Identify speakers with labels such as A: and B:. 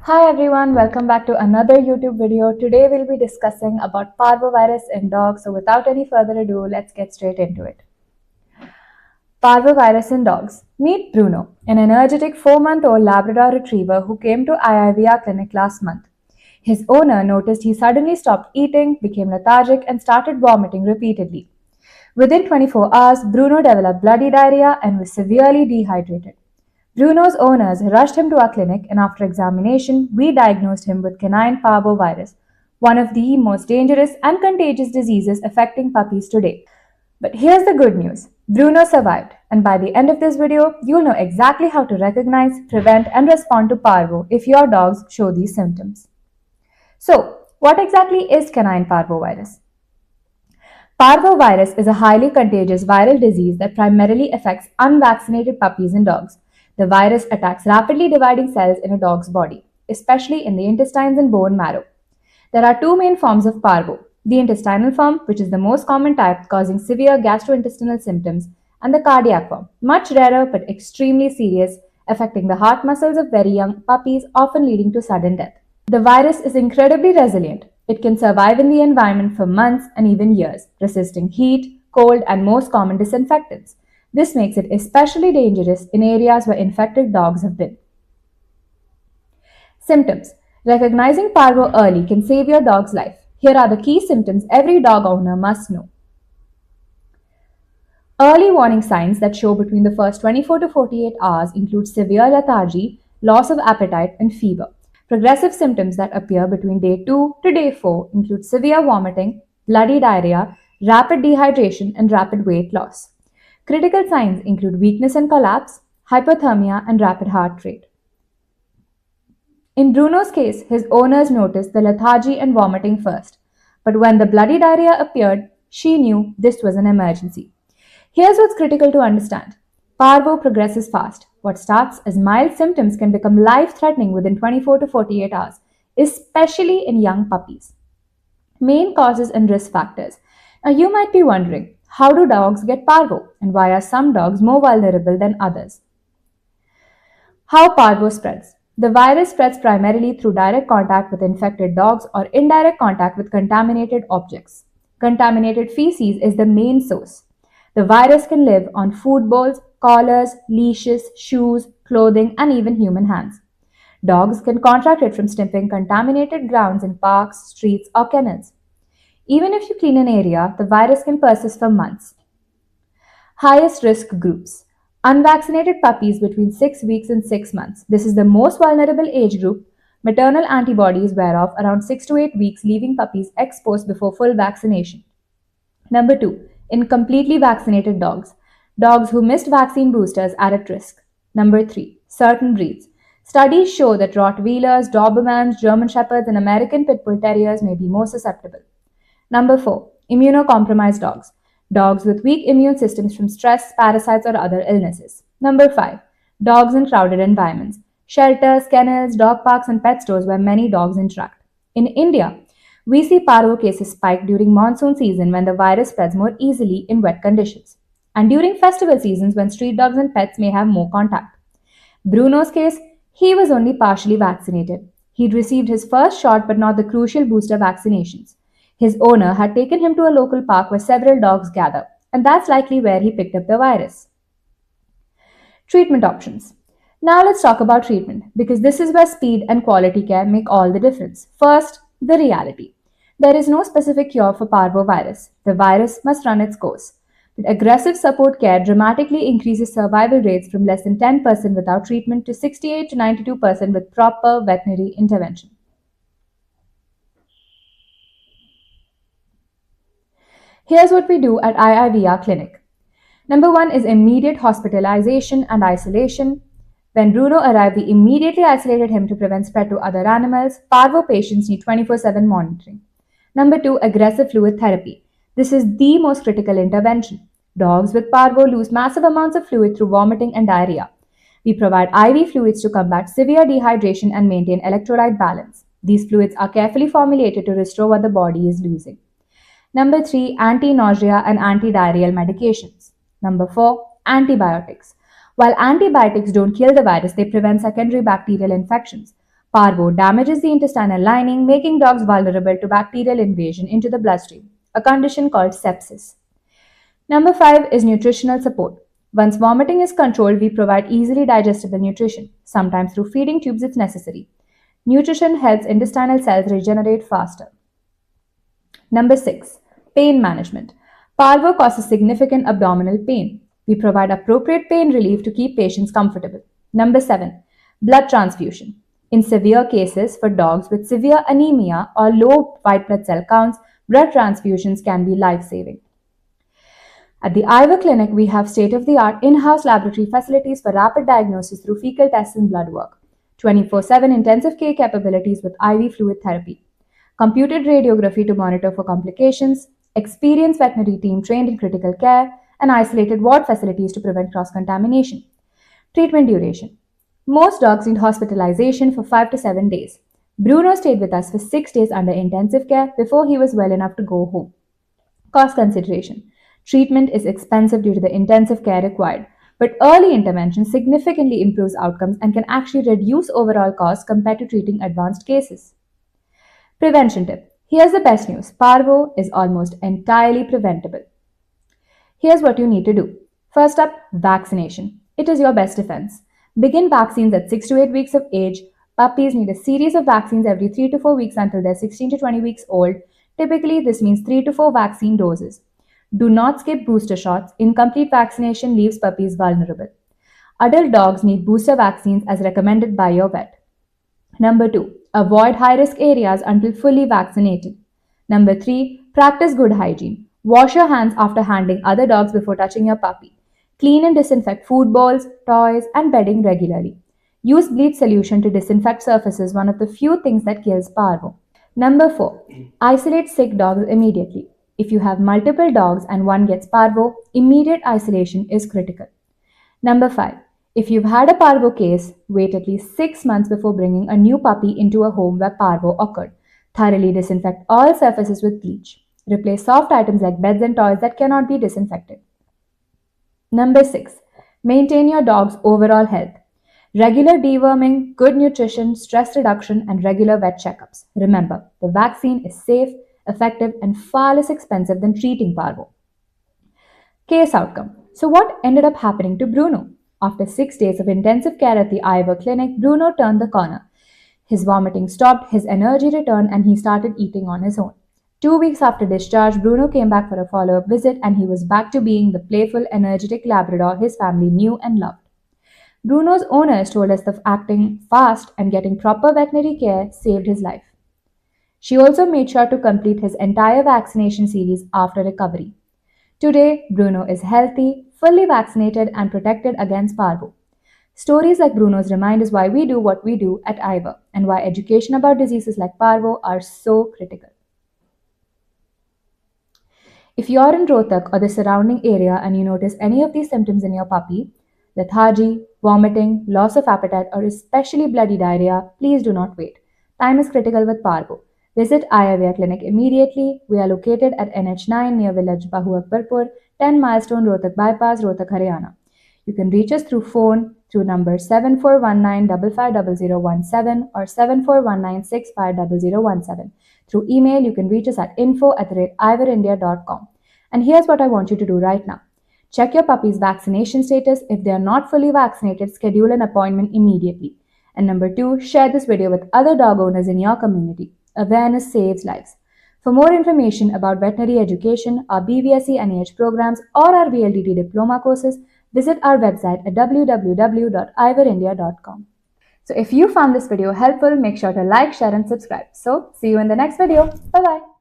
A: Hi everyone, welcome back to another YouTube video. Today we'll be discussing about parvovirus in dogs. So without any further ado, let's get straight into it. Parvovirus in dogs. Meet Bruno, an energetic 4-month-old Labrador retriever who came to IIVR clinic last month. His owner noticed he suddenly stopped eating, became lethargic and started vomiting repeatedly. Within 24 hours, Bruno developed bloody diarrhea and was severely dehydrated. Bruno's owners rushed him to our clinic, and after examination, we diagnosed him with Canine Parvovirus, one of the most dangerous and contagious diseases affecting puppies today. But here's the good news. Bruno survived, and by the end of this video, you'll know exactly how to recognize, prevent, and respond to parvo if your dogs show these symptoms. So, what exactly is Canine Parvovirus? Parvovirus is a highly contagious viral disease that primarily affects unvaccinated puppies and dogs. The virus attacks rapidly dividing cells in a dog's body, especially in the intestines and bone marrow. There are two main forms of parvo: the intestinal form, which is the most common type, causing severe gastrointestinal symptoms, and the cardiac form, much rarer but extremely serious, affecting the heart muscles of very young puppies, often leading to sudden death. The virus is incredibly resilient. It can survive in the environment for months and even years, resisting heat, cold, and most common disinfectants. This makes it especially dangerous in areas where infected dogs have been. Symptoms. Recognizing parvo early can save your dog's life. Here are the key symptoms every dog owner must know. Early warning signs that show between the first 24 to 48 hours include severe lethargy, loss of appetite, and fever. Progressive symptoms that appear between day 2 to day 4 include severe vomiting, bloody diarrhea, rapid dehydration, and rapid weight loss. Critical signs include weakness and collapse, hypothermia, and rapid heart rate. In Bruno's case, his owners noticed the lethargy and vomiting first, but when the bloody diarrhea appeared, she knew this was an emergency. Here's what's critical to understand. Parvo progresses fast. What starts as mild symptoms can become life-threatening within 24 to 48 hours, especially in young puppies. Main causes and risk factors. Now you might be wondering, how do dogs get parvo, and why are some dogs more vulnerable than others? How parvo spreads. The virus spreads primarily through direct contact with infected dogs or indirect contact with contaminated objects. Contaminated feces is the main source. The virus can live on food bowls, collars, leashes, shoes, clothing, and even human hands. Dogs can contract it from sniffing contaminated grounds in parks, streets, or kennels. Even if you clean an area, the virus can persist for months. Highest risk groups. Unvaccinated puppies between 6 weeks and 6 months. This is the most vulnerable age group. Maternal antibodies wear off around 6 to 8 weeks, leaving puppies exposed before full vaccination. Number 2. Incompletely vaccinated dogs. Dogs who missed vaccine boosters are at risk. Number 3. Certain breeds. Studies show that Rottweilers, Dobermans, German Shepherds, and American Pit Bull Terriers may be more susceptible. Number 4. Immunocompromised dogs. Dogs with weak immune systems from stress, parasites, or other illnesses. Number 5. Dogs in crowded environments. Shelters, kennels, dog parks, and pet stores where many dogs interact. In India, we see parvo cases spike during monsoon season when the virus spreads more easily in wet conditions, and during festival seasons when street dogs and pets may have more contact. Bruno's case, he was only partially vaccinated. He'd received his first shot but not the crucial booster vaccinations. His owner had taken him to a local park where several dogs gather, and that's likely where he picked up the virus. Treatment options. Now let's talk about treatment, because this is where speed and quality care make all the difference. First, the reality. There is no specific cure for parvovirus. The virus must run its course. But aggressive support care dramatically increases survival rates from less than 10% without treatment to 68 to 92% with proper veterinary intervention. Here's what we do at IIVR clinic. Number 1 is immediate hospitalization and isolation. When Bruno arrived, we immediately isolated him to prevent spread to other animals. Parvo patients need 24/7 monitoring. Number 2, aggressive fluid therapy. This is the most critical intervention. Dogs with parvo lose massive amounts of fluid through vomiting and diarrhea. We provide IV fluids to combat severe dehydration and maintain electrolyte balance. These fluids are carefully formulated to restore what the body is losing. Number 3, anti-nausea and anti-diarrheal medications. Number 4, antibiotics. While antibiotics don't kill the virus, they prevent secondary bacterial infections. Parvo damages the intestinal lining, making dogs vulnerable to bacterial invasion into the bloodstream, a condition called sepsis. Number 5 is nutritional support. Once vomiting is controlled, we provide easily digestible nutrition, sometimes through feeding tubes if necessary. Nutrition helps intestinal cells regenerate faster. Number 6. Pain management. Parvo causes significant abdominal pain. We provide appropriate pain relief to keep patients comfortable. Number 7. Blood transfusion. In severe cases for dogs with severe anemia or low white blood cell counts, blood transfusions can be life-saving. At the Ivor Clinic, we have state-of-the-art in-house laboratory facilities for rapid diagnosis through fecal tests and blood work, 24/7 intensive care capabilities with IV fluid therapy, computed radiography to monitor for complications, experienced veterinary team trained in critical care, and isolated ward facilities to prevent cross-contamination. Treatment duration. Most dogs need hospitalization for 5 to 7 days. Bruno stayed with us for 6 days under intensive care before he was well enough to go home. Cost consideration. Treatment is expensive due to the intensive care required, but early intervention significantly improves outcomes and can actually reduce overall costs compared to treating advanced cases. Prevention tip. Here's the best news. Parvo is almost entirely preventable. Here's what you need to do. First up, vaccination. It is your best defense. Begin vaccines at 6 to 8 weeks of age. Puppies need a series of vaccines every 3 to 4 weeks until they're 16 to 20 weeks old. Typically, this means 3 to 4 vaccine doses. Do not skip booster shots. Incomplete vaccination leaves puppies vulnerable. Adult dogs need booster vaccines as recommended by your vet. Number 2. Avoid high-risk areas until fully vaccinated. Number 3. Practice good hygiene. Wash your hands after handling other dogs before touching your puppy. Clean and disinfect food bowls, toys, and bedding regularly. Use bleach solution to disinfect surfaces, one of the few things that kills parvo. Number 4. Isolate sick dogs immediately. If you have multiple dogs and one gets parvo, immediate isolation is critical. Number 5. If you've had a parvo case, wait at least 6 months before bringing a new puppy into a home where parvo occurred. Thoroughly disinfect all surfaces with bleach. Replace soft items like beds and toys that cannot be disinfected. Number 6. Maintain your dog's overall health. Regular deworming, good nutrition, stress reduction, and regular vet checkups. Remember, the vaccine is safe, effective, and far less expensive than treating parvo. Case outcome. So what ended up happening to Bruno? After 6 days of intensive care at the Ivor Clinic, Bruno turned the corner. His vomiting stopped, his energy returned, and he started eating on his own. 2 weeks after discharge, Bruno came back for a follow-up visit and he was back to being the playful, energetic Labrador his family knew and loved. Bruno's owners told us that acting fast and getting proper veterinary care saved his life. She also made sure to complete his entire vaccination series after recovery. Today, Bruno is healthy, fully vaccinated, and protected against parvo. Stories like Bruno's remind us why we do what we do at Ivor and why education about diseases like parvo are so critical. If you are in Rohtak or the surrounding area and you notice any of these symptoms in your puppy, lethargy, vomiting, loss of appetite, or especially bloody diarrhea, please do not wait. Time is critical with parvo. Visit Ayurveda Clinic immediately. We are located at NH9 near village Bahu Akbarpur, 10 Milestone Rohtak Bypass, Rohtak, Haryana. You can reach us through phone through number 7419550017 or 7419650017. Through email, you can reach us at info@ivorindia.com. And here's what I want you to do right now. Check your puppy's vaccination status. If they are not fully vaccinated, schedule an appointment immediately. And number 2, share this video with other dog owners in your community. Awareness saves lives. For more information about veterinary education, our BVSC and AH programs, or our VLDT diploma courses, visit our website at www.ivorindia.com. So if you found this video helpful, make sure to like, share, and subscribe. So see you in the next video. Bye-bye.